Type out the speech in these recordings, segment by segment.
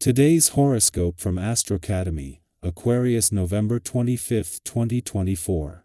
Today's horoscope from Astrocademy, Aquarius November 25, 2024.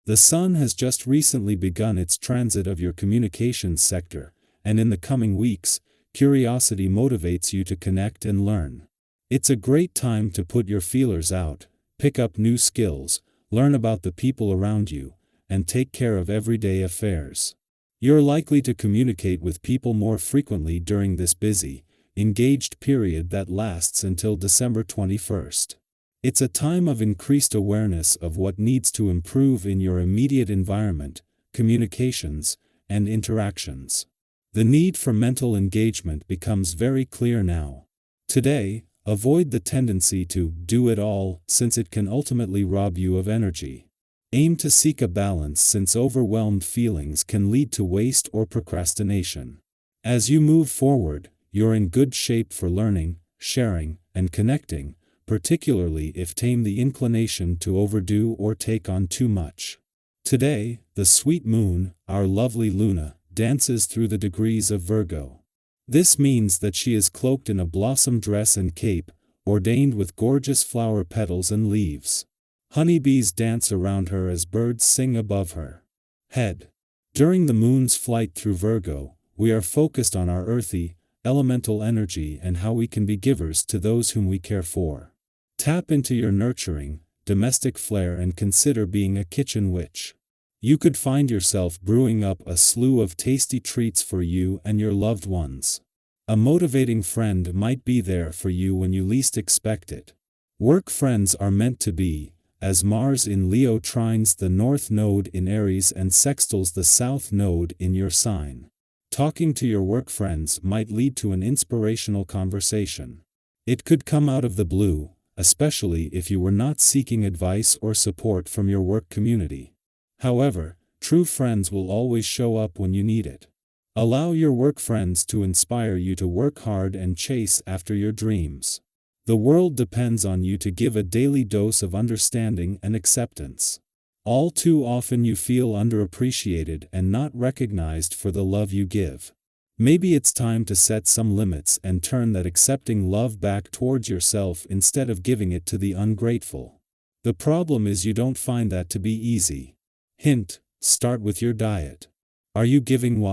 The Sun has just recently begun its transit of your communications sector, and in the coming weeks, curiosity motivates you to connect and learn. It's a great time to put your feelers out, pick up new skills, learn about the people around you, and take care of everyday affairs. You're likely to communicate with people more frequently during this busy, engaged period that lasts until December 21st. It's a time of increased awareness of what needs to improve in your immediate environment, communications, and interactions. The need for mental engagement becomes very clear now. Today, avoid the tendency to do it all, since it can ultimately rob you of energy. Aim to seek a balance, since overwhelmed feelings can lead to waste or procrastination. As you move forward, you're in good shape for learning, sharing, and connecting, particularly if tame the inclination to overdo or take on too much. Today, the sweet moon, our lovely Luna, dances through the degrees of Virgo. This means that she is cloaked in a blossom dress and cape, ordained with gorgeous flower petals and leaves. Honeybees dance around her as birds sing above her head. During the moon's flight through Virgo, we are focused on our earthy, elemental energy and how we can be givers to those whom we care for. Tap into your nurturing, domestic flair and consider being a kitchen witch. You could find yourself brewing up a slew of tasty treats for you and your loved ones. A motivating friend might be there for you when you least expect it. Work friends are meant to be, as Mars in Leo trines the North Node in Aries and sextiles the South Node in your sign. Talking to your work friends might lead to an inspirational conversation. It could come out of the blue, especially if you were not seeking advice or support from your work community. However, true friends will always show up when you need it. Allow your work friends to inspire you to work hard and chase after your dreams. The world depends on you to give a daily dose of understanding and acceptance. All too often you feel underappreciated and not recognized for the love you give. Maybe it's time to set some limits and turn that accepting love back towards yourself instead of giving it to the ungrateful. The problem is you don't find that to be easy. Hint: start with your diet. Are you giving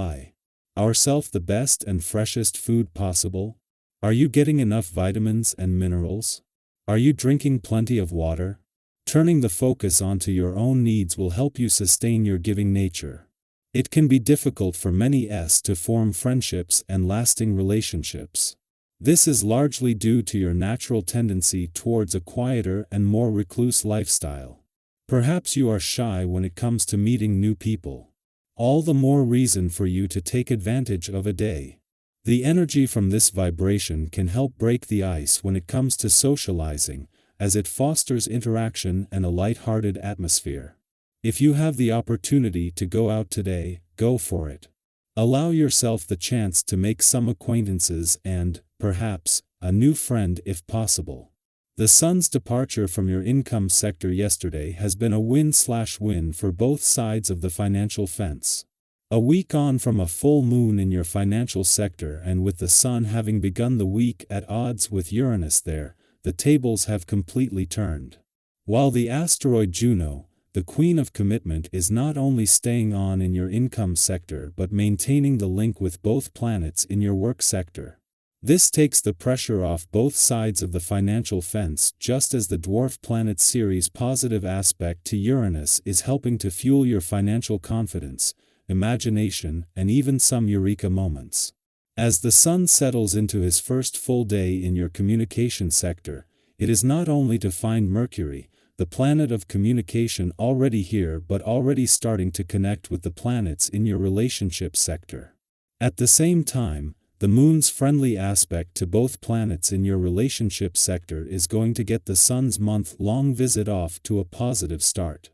ourself the best and freshest food possible? Are you getting enough vitamins and minerals? Are you drinking plenty of water? Turning the focus onto your own needs will help you sustain your giving nature. It can be difficult for many to form friendships and lasting relationships. This is largely due to your natural tendency towards a quieter and more recluse lifestyle. Perhaps you are shy when it comes to meeting new people. All the more reason for you to take advantage of a day. The energy from this vibration can help break the ice when it comes to socializing, as it fosters interaction and a light-hearted atmosphere. If you have the opportunity to go out today, go for it. Allow yourself the chance to make some acquaintances and, perhaps, a new friend if possible. The Sun's departure from your income sector yesterday has been a win-win for both sides of the financial fence. A week on from a full moon in your financial sector, and with the Sun having begun the week at odds with Uranus there, the tables have completely turned. While the asteroid Juno, the queen of commitment, is not only staying on in your income sector but maintaining the link with both planets in your work sector. This takes the pressure off both sides of the financial fence, just as the dwarf planet Ceres' positive aspect to Uranus is helping to fuel your financial confidence, imagination, and even some eureka moments. As the Sun settles into his first full day in your communication sector, it is not only to find Mercury, the planet of communication, already here but already starting to connect with the planets in your relationship sector. At the same time, the Moon's friendly aspect to both planets in your relationship sector is going to get the Sun's month-long visit off to a positive start.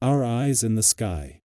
Our eyes in the sky.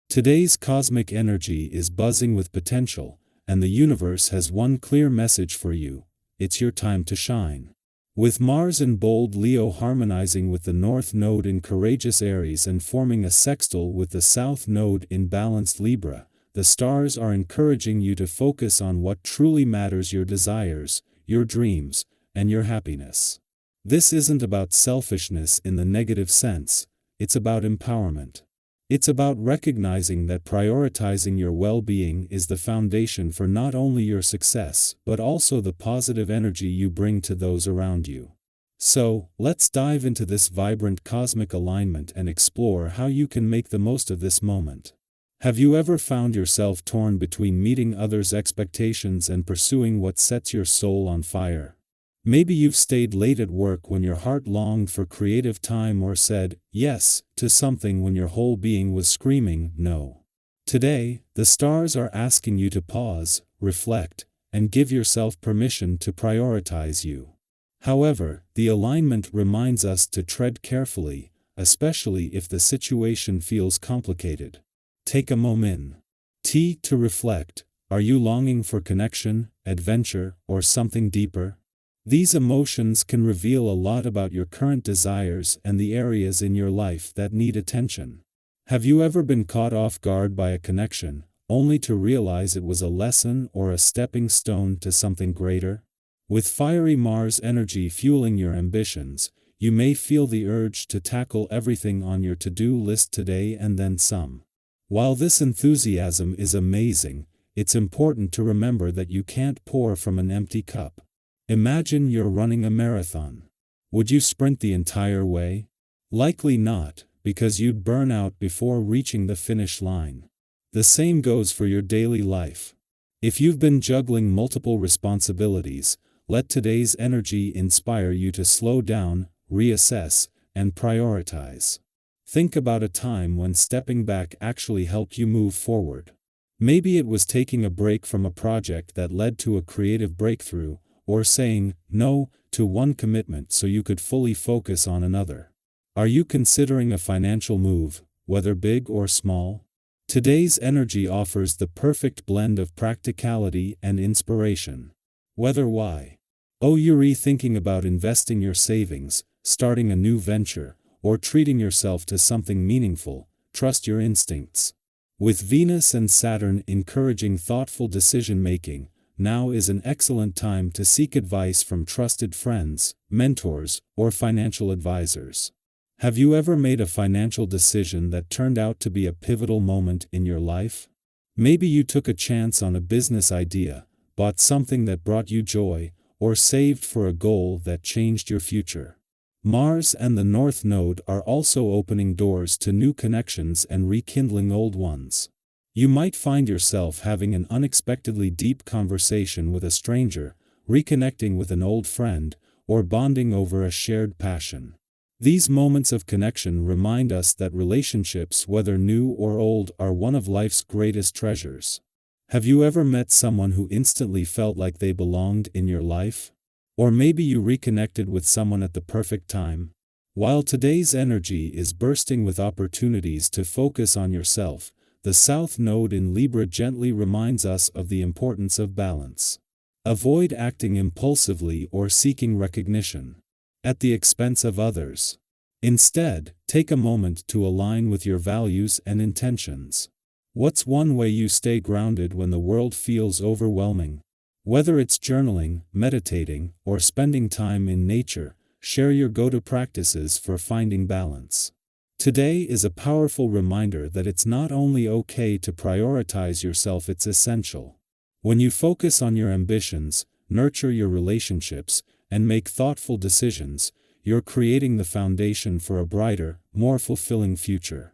Today's cosmic energy is buzzing with potential, and the universe has one clear message for you: it's your time to shine. With Mars in bold Leo harmonizing with the North Node in courageous Aries and forming a sextile with the South Node in balanced Libra, the stars are encouraging you to focus on what truly matters: your desires, your dreams, and your happiness. This isn't about selfishness in the negative sense, it's about empowerment. It's about recognizing that prioritizing your well-being is the foundation for not only your success, but also the positive energy you bring to those around you. So, let's dive into this vibrant cosmic alignment and explore how you can make the most of this moment. Have you ever found yourself torn between meeting others' expectations and pursuing what sets your soul on fire? Maybe you've stayed late at work when your heart longed for creative time, or said yes to something when your whole being was screaming no. Today, the stars are asking you to pause, reflect, and give yourself permission to prioritize you. However, the alignment reminds us to tread carefully, especially if the situation feels complicated. Take a moment to reflect. Are you longing for connection, adventure, or something deeper? These emotions can reveal a lot about your current desires and the areas in your life that need attention. Have you ever been caught off guard by a connection, only to realize it was a lesson or a stepping stone to something greater? With fiery Mars energy fueling your ambitions, you may feel the urge to tackle everything on your to-do list today and then some. While this enthusiasm is amazing, it's important to remember that you can't pour from an empty cup. Imagine you're running a marathon. Would you sprint the entire way? Likely not, because you'd burn out before reaching the finish line. The same goes for your daily life. If you've been juggling multiple responsibilities, let today's energy inspire you to slow down, reassess, and prioritize. Think about a time when stepping back actually helped you move forward. Maybe it was taking a break from a project that led to a creative breakthrough, or saying no to one commitment so you could fully focus on another. Are you considering a financial move, whether big or small? Today's energy offers the perfect blend of practicality and inspiration. Whether why? Oh, you're rethinking about investing your savings, starting a new venture, or treating yourself to something meaningful, trust your instincts. With Venus and Saturn encouraging thoughtful decision-making, now is an excellent time to seek advice from trusted friends, mentors, or financial advisors. Have you ever made a financial decision that turned out to be a pivotal moment in your life? Maybe you took a chance on a business idea, bought something that brought you joy, or saved for a goal that changed your future. Mars and the North Node are also opening doors to new connections and rekindling old ones. You might find yourself having an unexpectedly deep conversation with a stranger, reconnecting with an old friend, or bonding over a shared passion. These moments of connection remind us that relationships, whether new or old, are one of life's greatest treasures. Have you ever met someone who instantly felt like they belonged in your life? Or maybe you reconnected with someone at the perfect time? While today's energy is bursting with opportunities to focus on yourself, the South Node in Libra gently reminds us of the importance of balance. Avoid acting impulsively or seeking recognition at the expense of others. Instead, take a moment to align with your values and intentions. What's one way you stay grounded when the world feels overwhelming? Whether it's journaling, meditating, or spending time in nature, share your go-to practices for finding balance. Today is a powerful reminder that it's not only okay to prioritize yourself, it's essential. When you focus on your ambitions, nurture your relationships, and make thoughtful decisions, you're creating the foundation for a brighter, more fulfilling future.